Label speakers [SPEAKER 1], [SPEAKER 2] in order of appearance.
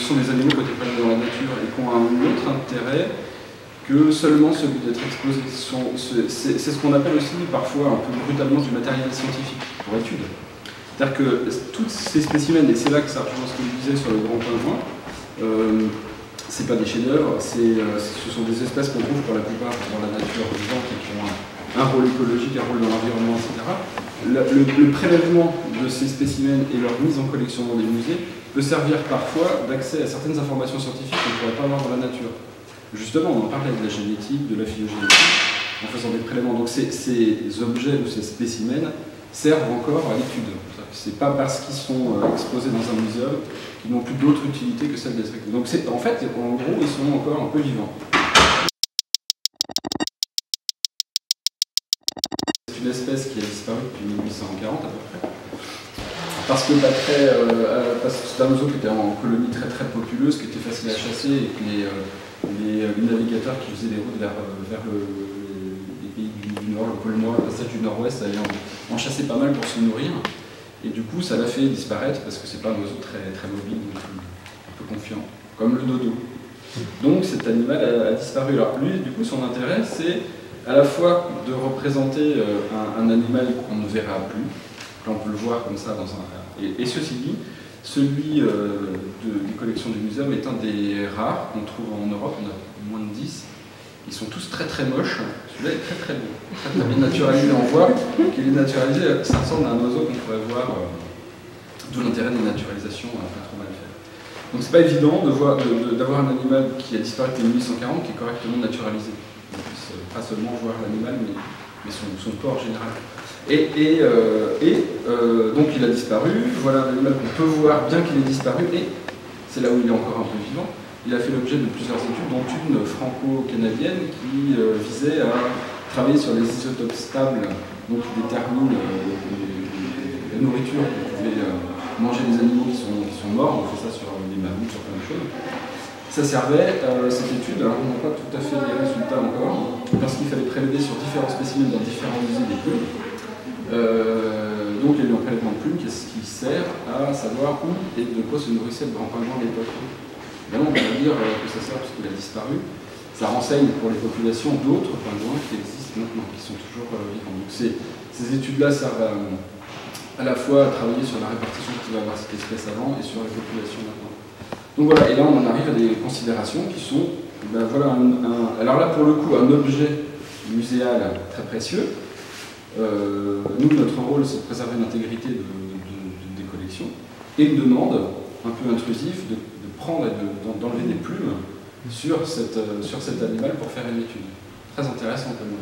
[SPEAKER 1] sont des animaux qui ont été prélevés dans la nature et qui ont un autre intérêt que seulement celui d'être exposé. C'est ce qu'on appelle aussi parfois un peu brutalement du matériel scientifique pour étude. C'est-à-dire que tous ces spécimens, et c'est là que ça rejoint ce que je disais sur le grand pingouin, c'est pas des chefs-d'œuvre, ce sont des espèces qu'on trouve pour la plupart dans la nature vivante et qui ont un rôle écologique, un rôle dans l'environnement, etc. Le prélèvement de ces spécimens et leur mise en collection dans des musées peut servir parfois d'accès à certaines informations scientifiques qu'on ne pourrait pas avoir dans la nature. Justement, on en parlait de la génétique, de la phylogénétique, en faisant des prélèvements. Donc ces objets ou ces spécimens servent encore à l'étude. C'est pas parce qu'ils sont exposés dans un muséum qu'ils n'ont plus d'autre utilité que celle des spectacles. Donc en fait, en gros, ils sont encore un peu vivants. C'est une espèce qui a disparu depuis 1840 à peu près. Parce que c'est un oiseau qui était en colonie très très populeuse, qui était facile à chasser et que les navigateurs qui faisaient des routes vers les pays du Nord, le pôle Nord, le passage du Nord-Ouest, allaient en chasser pas mal pour se nourrir. Et du coup, ça l'a fait disparaître parce que c'est pas un oiseau très, très mobile, donc un peu confiant, comme le dodo. Donc cet animal a disparu. Alors lui, du coup, son intérêt, c'est à la fois de représenter un animal qu'on ne verra plus. Là, on peut le voir comme ça dans un... Et ceci dit, celui des collections du muséum est un des rares qu'on trouve en Europe, on a moins de 10. Ils sont tous très très moches. Celui-là est très très beau, très très bien naturalisé. On voit qu'il est naturalisé, ça ressemble à un oiseau qu'on pourrait voir, d'où l'intérêt des naturalisations pas trop mal faites. Donc c'est pas évident d'avoir un animal qui a disparu depuis 1840 qui est correctement naturalisé. On puisse pas seulement voir l'animal, mais son corps en général. Donc il a disparu, voilà un animal qu'on peut voir bien qu'il ait disparu, et c'est là où il est encore un peu vivant. Il a fait l'objet de plusieurs études, dont une franco-canadienne qui visait à travailler sur les isotopes stables, donc qui déterminent la nourriture que pouvaient manger les animaux qui sont morts. On fait ça sur les mammouths, sur plein de choses. Ça servait, cette étude, alors on n'a pas tout à fait les résultats encore, parce qu'il fallait prélever sur différents spécimens dans différents musées des plumes. Donc il y a eu un prélèvement de plumes qui sert à savoir où et de quoi se nourrissait le grand pingouin à l'époque. Évidemment, on va dire que ça sert parce qu'il a disparu. Ça renseigne pour les populations d'autres pingouins qui existent maintenant, qui sont toujours vivants. Donc ces études-là servent à la fois à travailler sur la répartition qu'il va avoir cette espèce avant et sur les populations maintenant. Donc voilà, et là on en arrive à des considérations qui sont, voilà, alors là pour le coup, un objet muséal très précieux. Nous, notre rôle, c'est de préserver l'intégrité des collections, et une demande un peu intrusive de prendre et d'enlever des plumes sur cet animal pour faire une étude. Très intéressant comme